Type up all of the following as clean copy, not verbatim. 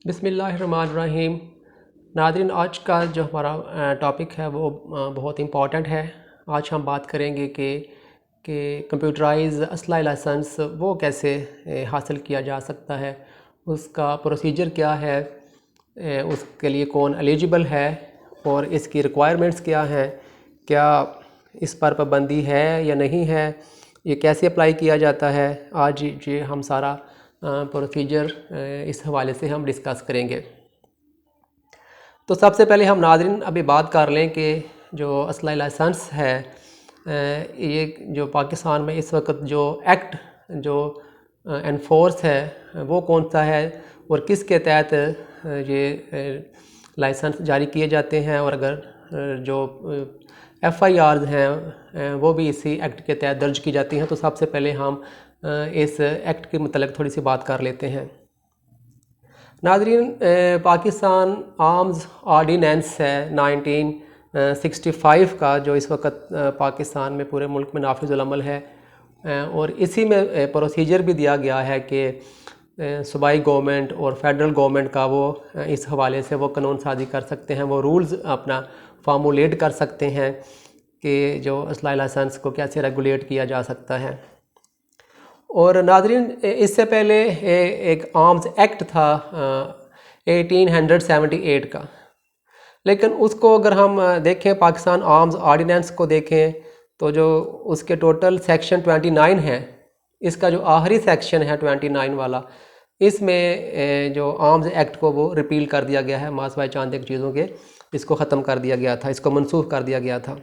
बिस्मिल्लाहिर्रहमानिर्रहीम। नाज़रीन, आज का जो हमारा टॉपिक है वो बहुत इम्पॉर्टेंट है। आज हम बात करेंगे कि कंप्यूटराइज असला लाइसेंस वो कैसे हासिल किया जा सकता है, उसका प्रोसीजर क्या है, उसके लिए कौन एलिजिबल है और इसकी रिक्वायरमेंट्स क्या हैं, क्या इस पर पाबंदी है या नहीं है, ये कैसे अप्लाई किया जाता है। आज ये हम सारा प्रोसीजर इस हवाले से हम डिस्कस करेंगे। तो सबसे पहले हम नाज़रीन अभी बात कर लें कि जो असला लाइसेंस है, ये जो पाकिस्तान में इस वक्त जो एक्ट जो एनफोर्स है वो कौन सा है और किसके तहत ये लाइसेंस जारी किए जाते हैं, और अगर जो FIRs हैं वो भी इसी एक्ट के तहत दर्ज की जाती हैं। तो सबसे पहले हम इस एक्ट के मतलब थोड़ी सी बात कर लेते हैं। नाज़रीन, पाकिस्तान आर्म्स ऑर्डिनेंस है 1965 का, जो इस वक्त पाकिस्तान में पूरे मुल्क में नाफिज़ुल अमल है, और इसी में प्रोसीजर भी दिया गया है कि सूबाई गवर्नमेंट और फेडरल गवर्नमेंट का वो इस हवाले से वो कानून साजी कर सकते हैं, वो रूल्स अपना फार्मूलेट कर सकते हैं कि जो असला लाइसेंस को कैसे रेगुलेट किया जा सकता है। और नाज़रीन, इससे पहले एक आर्म्स एक्ट था 1878 का, लेकिन उसको अगर हम देखें, पाकिस्तान आर्म्स ऑर्डिनेंस को देखें, तो जो उसके टोटल सेक्शन 29 है, इसका जो आखिरी सेक्शन है 29 वाला, इसमें जो आर्म्स एक्ट को वो रिपील कर दिया गया है। मासवाई चांद चीज़ों के इसको ख़त्म कर दिया गया था, इसको मनसूख कर दिया गया था।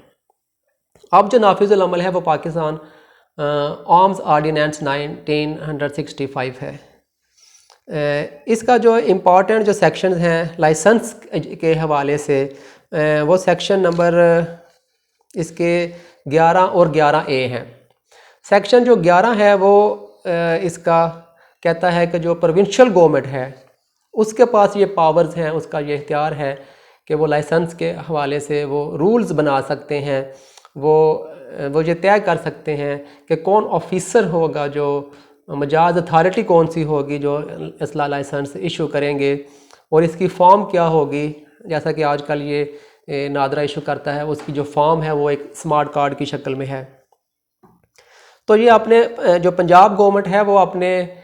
अब जो नाफिजुल अमल है वो पाकिस्तान आर्म्स ऑर्डिनेंस 1965 है। इसका जो इम्पॉर्टेंट जो सेक्शन हैं लाइसेंस के हवाले से, वो सेक्शन नंबर इसके 11 और 11A हैं। सेक्शन जो 11 है वो इसका कहता है कि जो प्रोविंशियल गवर्नमेंट है उसके पास ये पावर्स हैं, उसका ये इख्तियार है कि वो लाइसेंस के हवाले से वो रूल्स बना सकते हैं, वो ये तय कर सकते हैं कि कौन ऑफिसर होगा, जो मजाज अथॉरिटी कौन सी होगी जो असला लाइसेंस इशू करेंगे, और इसकी फॉर्म क्या होगी। जैसा कि आजकल ये नादरा इशू करता है, उसकी जो फॉर्म है वो एक स्मार्ट कार्ड की शक्ल में है। तो ये अपने जो पंजाब गवर्नमेंट है वो अपने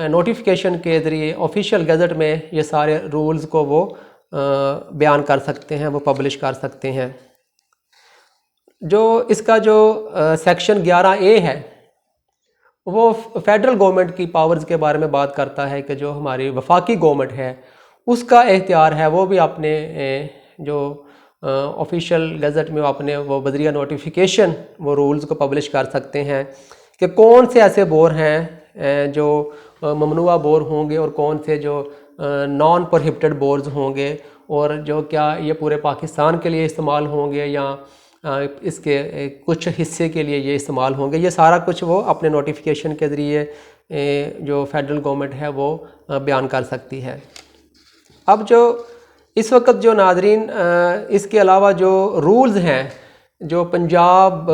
नोटिफिकेशन के ज़रिए ऑफिशियल गज़ट में ये सारे रूल्स को वो बयान कर सकते हैं, वो पब्लिश कर सकते हैं। जो इसका जो सेक्शन 11A है वो फेडरल गवर्नमेंट की पावर्स के बारे में बात करता है कि जो हमारी वफाकी गवर्नमेंट है उसका इख्तियार है, वो भी अपने जो ऑफिशियल गज़ट में अपने वो बज़रिया नोटिफिकेशन वो रूल्स को पब्लिश कर सकते हैं कि कौन से ऐसे बोर हैं जो ममनुआ बोर होंगे और कौन से जो नॉन प्रोहिबिटेड बोर्स होंगे, और जो क्या ये पूरे पाकिस्तान के लिए इस्तेमाल होंगे या इसके कुछ हिस्से के लिए ये इस्तेमाल होंगे। ये सारा कुछ वो अपने नोटिफिकेशन के ज़रिए जो फेडरल गवर्नमेंट है वो बयान कर सकती है। अब जो इस वक्त जो नाज़रीन, इसके अलावा जो रूल्स हैं, जो पंजाब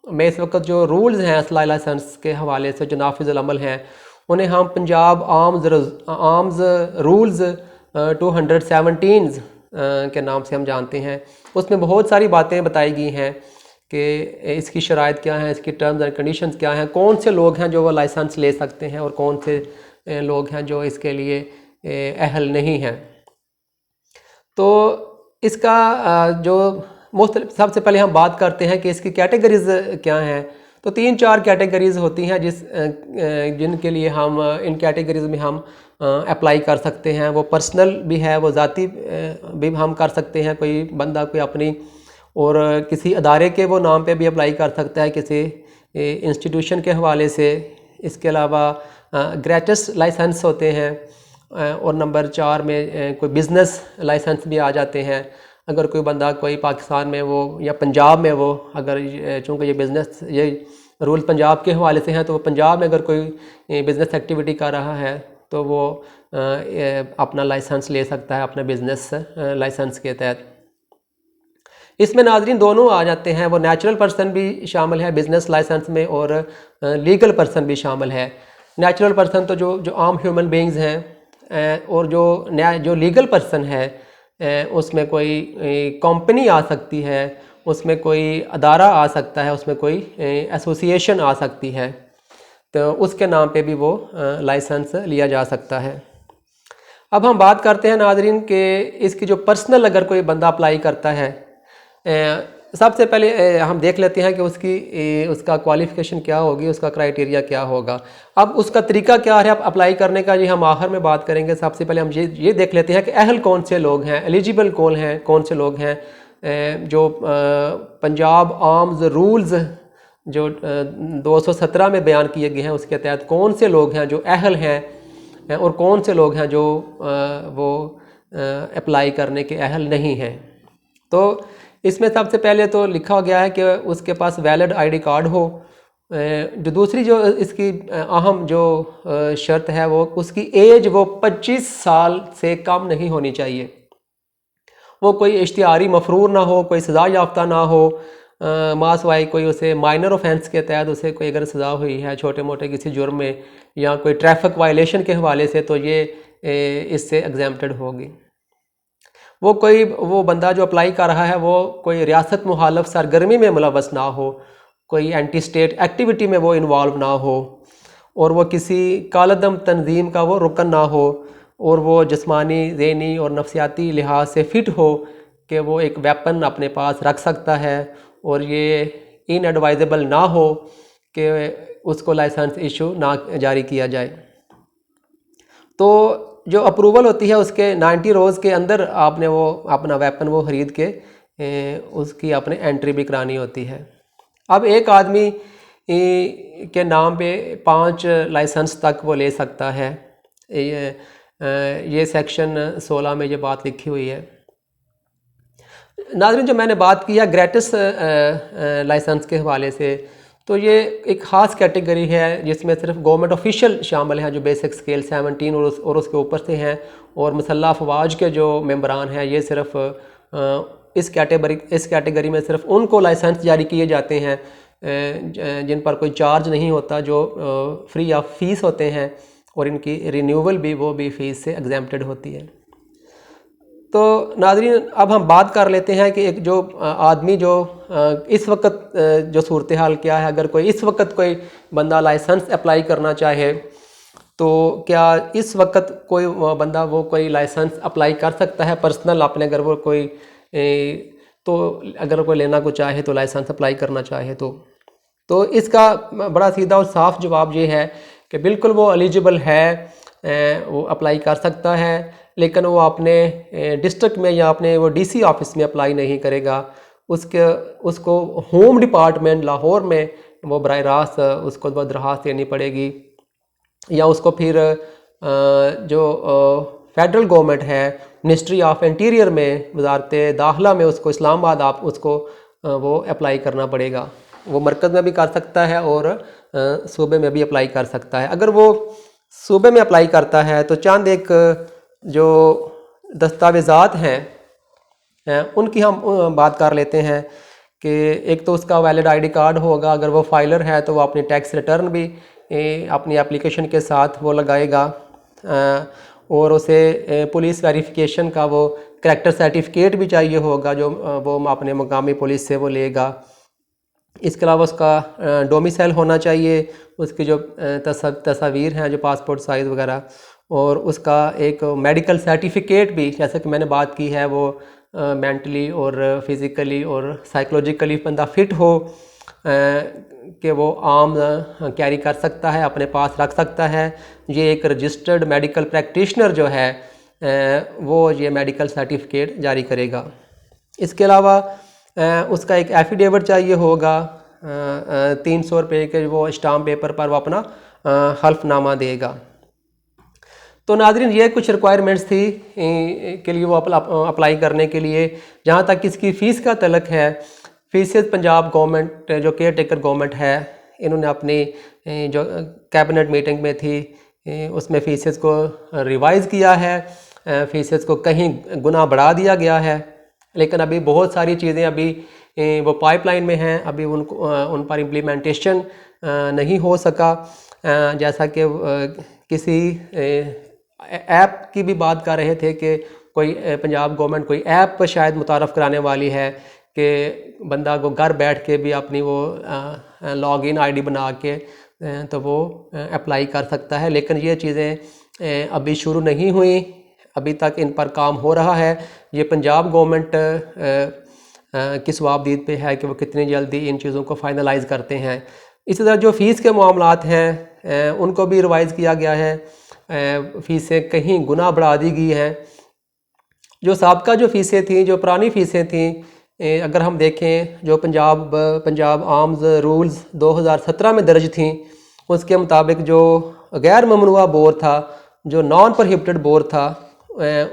में इस वक्त जो रूल्स हैं असला लाइसेंस के हवाले से जो नाफिज़ुल अमल हैं, उन्हें हम पंजाब आर्म्स रूल्स 217 के नाम से हम जानते हैं। उसमें बहुत सारी बातें बताई गई हैं कि इसकी शराइत क्या हैं, इसकी टर्म्स एंड कंडीशंस क्या हैं, कौन से लोग हैं जो वो लाइसेंस ले सकते हैं और कौन से लोग हैं जो इसके लिए अहल नहीं हैं। तो इसका जो मुख्तलिफ, सबसे पहले हम बात करते हैं कि इसकी कैटेगरीज क्या हैं। तो 3-4 कैटेगरीज होती हैं जिनके लिए हम इन कैटेगरीज में हम अप्लाई कर सकते हैं। वो पर्सनल भी है, वो ज़ाती भी हम कर सकते हैं, कोई बंदा कोई अपनी, और किसी अदारे के वो नाम पे भी अप्लाई कर सकता है, किसी इंस्टीट्यूशन के हवाले से। इसके अलावा ग्रेचुइट लाइसेंस होते हैं, और नंबर 4 में कोई बिज़नेस लाइसेंस भी आ जाते हैं। अगर कोई बंदा कोई पाकिस्तान में वो या पंजाब में वो अगर चूँकि ये बिज़नेस ये रूल पंजाब के हवाले से हैं, तो वो पंजाब में अगर कोई बिज़नेस एक्टिविटी कर रहा है तो वो अपना लाइसेंस ले सकता है अपना बिज़नेस लाइसेंस के तहत। इसमें नाज़रीन दोनों आ जाते हैं, वो नेचुरल पर्सन भी शामिल है बिज़नेस लाइसेंस में और लीगल पर्सन भी शामिल है। नेचुरल पर्सन तो जो आम ह्यूमन बींग्स हैं, और जो लीगल पर्सन है उसमें कोई कंपनी आ सकती है, उसमें कोई अदारा आ सकता है, उसमें कोई एसोसिएशन आ सकती है, तो उसके नाम पे भी वो लाइसेंस लिया जा सकता है। अब हम बात करते हैं नाज़रीन कि इसकी जो पर्सनल अगर कोई बंदा अप्लाई करता है, सबसे पहले हम देख लेते हैं कि उसका क्वालिफ़िकेशन क्या होगी, उसका क्राइटेरिया क्या होगा। अब उसका तरीका क्या है अप्लाई करने का, ये हम आखिर में बात करेंगे। सबसे पहले हम ये देख लेते हैं कि अहल कौन से लोग हैं, एलिजिबल कौन से लोग हैं, जो पंजाब आर्म्स रूल्स जो 217 में बयान किए गए हैं उसके तहत कौन से लोग हैं जो अहल हैं और कौन से लोग हैं जो वो अप्लाई करने के अहल नहीं हैं। तो इसमें सबसे पहले तो लिखा गया है कि उसके पास वैलिड आईडी कार्ड हो। जो दूसरी जो इसकी अहम जो शर्त है वो उसकी एज वो 25 साल से कम नहीं होनी चाहिए। वो कोई इश्तिहारी मफरूर ना हो, कोई सज़ा याफ्ता ना हो, मासवाई कोई उसे माइनर ऑफेंस के तहत उसे कोई अगर सज़ा हुई है छोटे मोटे किसी जुर्म में या कोई ट्रैफिक वायलेशन के हवाले से, तो ये इससे एग्जेम्प्टेड होगी। वो बंदा जो अप्लाई कर रहा है वो कोई रियासत मुखालफ सरगर्मी में मुलव्वस ना हो, कोई एंटी स्टेट एक्टिविटी में वो इन्वॉल्व ना हो, और वो किसी कालदम तंजीम का वो रुकन ना हो, और वो जिस्मानी, ज़हनी और नफ्सियाती लिहाज से फ़िट हो कि वो एक वेपन अपने पास रख सकता है, और ये इनएडवाइजेबल ना हो कि उसको लाइसेंस इशू ना जारी किया जाए। तो जो अप्रूवल होती है उसके 90 रोज़ के अंदर आपने वो अपना वेपन वो ख़रीद के उसकी आपने एंट्री भी करानी होती है। अब एक आदमी के नाम पे 5 लाइसेंस तक वो ले सकता है। ये सेक्शन 16 में ये बात लिखी हुई है। नाज़रीन, जो मैंने बात की है ग्रेटिस लाइसेंस के हवाले से, तो ये एक ख़ास कैटेगरी है जिसमें सिर्फ गवर्नमेंट ऑफिशियल शामिल हैं जो बेसिक स्केल 17 और उसके ऊपर से हैं, और मुसल्लह अफवाज के जो मेंबरान हैं ये सिर्फ इस कैटेगरी में सिर्फ उनको लाइसेंस जारी किए जाते हैं जिन पर कोई चार्ज नहीं होता, जो फ्री ऑफ फीस होते हैं, और इनकी रिन्यूअल भी वो भी फ़ीस से एग्जेम्प्टेड होती है। तो नाज़रीन, अब हम बात कर लेते हैं कि एक जो आदमी जो इस वक्त जो सूरत हाल क्या है। अगर कोई इस वक्त कोई बंदा लाइसेंस अप्लाई करना चाहे तो क्या इस वक्त कोई बंदा वो कोई लाइसेंस अप्लाई कर सकता है पर्सनल अपने, अगर वो कोई तो अगर कोई लेना को चाहे तो लाइसेंस अप्लाई करना चाहे तो इसका बड़ा सीधा और साफ जवाब ये है कि बिल्कुल वो एलिजिबल है, वो अप्लाई कर सकता है, लेकिन वो अपने डिस्ट्रिक्ट में या अपने वो डीसी ऑफिस में अप्लाई नहीं करेगा। उसको होम डिपार्टमेंट लाहौर में वो बराह रास्त उसको वो दरख्वास्त देनी पड़ेगी, या उसको फिर जो फेडरल गवर्नमेंट है मिनिस्ट्री ऑफ इंटीरियर में वजारत दाखिला में उसको इस्लामाबाद आप उसको वो अप्लाई करना पड़ेगा। वो मरकज़ में भी कर सकता है और सूबे में भी अप्लाई कर सकता है। अगर वो सूबे में अप्लाई करता है तो चंद एक जो दस्तावेज़ात हैं उनकी हम बात कर लेते हैं कि एक तो उसका वैलिड आईडी कार्ड होगा। अगर वो फाइलर है तो वो अपनी टैक्स रिटर्न भी अपनी एप्लीकेशन के साथ वो लगाएगा, और उसे पुलिस वेरिफिकेशन का वो करैक्टर सर्टिफिकेट भी चाहिए होगा जो वो अपने मकामी पुलिस से वो लेगा। इसके अलावा उसका डोमिसाइल होना चाहिए, उसकी जो तस्वीर हैं जो पासपोर्ट साइज़ वगैरह, और उसका एक मेडिकल सर्टिफिकेट भी, जैसे कि मैंने बात की है, वो मेंटली और फिज़िकली और साइकोलॉजिकली बंदा फिट हो कि वो आम कैरी कर सकता है, अपने पास रख सकता है। ये एक रजिस्टर्ड मेडिकल प्रैक्टिशनर जो है वो ये मेडिकल सर्टिफिकेट जारी करेगा। इसके अलावा उसका एक एफिडेविट चाहिए होगा 300 रुपये के, वो स्टाम्प पेपर पर वो अपना हल्फनामा देगा। तो नाज़रीन, ये कुछ रिक्वायरमेंट्स थी के लिए वो अप्लाई करने के लिए। जहाँ तक इसकी फ़ीस का तलक है, फ़ीसेस पंजाब गवर्नमेंट जो केयर टेकर गवर्नमेंट है, इन्होंने अपनी जो कैबिनेट मीटिंग में थी उसमें फ़ीसेस को रिवाइज़ किया है, फ़ीसेस को कहीं गुना बढ़ा दिया गया है, लेकिन अभी बहुत सारी चीज़ें अभी वो पाइपलाइन में हैं, अभी उन पर इम्प्लीमेंटेशन नहीं हो सका। जैसा कि किसी ऐप की भी बात कर रहे थे कि कोई पंजाब गवर्नमेंट कोई ऐप शायद मुतारफ़ कराने वाली है कि बंदा को घर बैठ के भी अपनी वो लॉगिन आईडी बना के तो वो अप्लाई कर सकता है। लेकिन ये चीज़ें अभी शुरू नहीं हुई, अभी तक इन पर काम हो रहा है। ये पंजाब गवर्नमेंट की सवाबदीद पे है कि वो कितनी जल्दी इन चीज़ों को फाइनलाइज़ करते हैं। इसी तरह जो फ़ीस के मामलात हैं उनको भी रिवाइज़ किया गया है। फ़ीसें कहीं गुना बढ़ा दी गई हैं। जो साबका जो फ़ीसें थी, जो पुरानी फ़ीसें थी, अगर हम देखें जो पंजाब आर्म्स रूल्स 2017 में दर्ज थी, उसके मुताबिक जो गैर ममनुआ बोर था, जो नॉन प्रोहिबिटेड बोर था,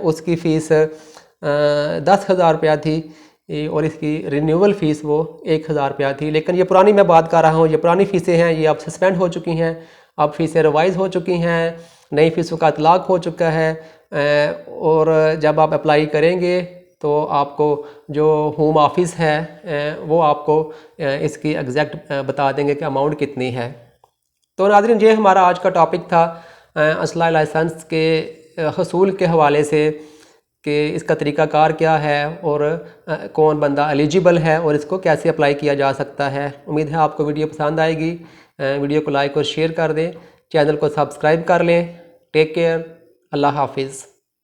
उसकी फ़ीस 10,000 रुपया थी और इसकी रिन्यूअल फ़ीस वो 1,000 रुपया थी। लेकिन ये पुरानी मैं बात कर रहा हूँ, ये पुरानी फ़ीसें हैं, ये अब सस्पेंड हो चुकी हैं, अब फ़ीसें रिवाइज़ हो चुकी हैं, नई फ़ीसों का इतलाक़ हो चुका है। और जब आप अप्लाई करेंगे तो आपको जो होम ऑफिस है वो आपको इसकी एग्जैक्ट बता देंगे कि अमाउंट कितनी है। तो नाज़रीन, ये हमारा आज का टॉपिक था असला लाइसेंस के हसूल के हवाले से कि इसका तरीक़ाकार क्या है और कौन बंदा एलिजिबल है और इसको कैसे अप्लाई किया जा सकता है। उम्मीद है आपको वीडियो पसंद आएगी। वीडियो को लाइक और शेयर कर दें, चैनल को सब्सक्राइब कर लें। टेक केयर, अल्लाह हाफिज़।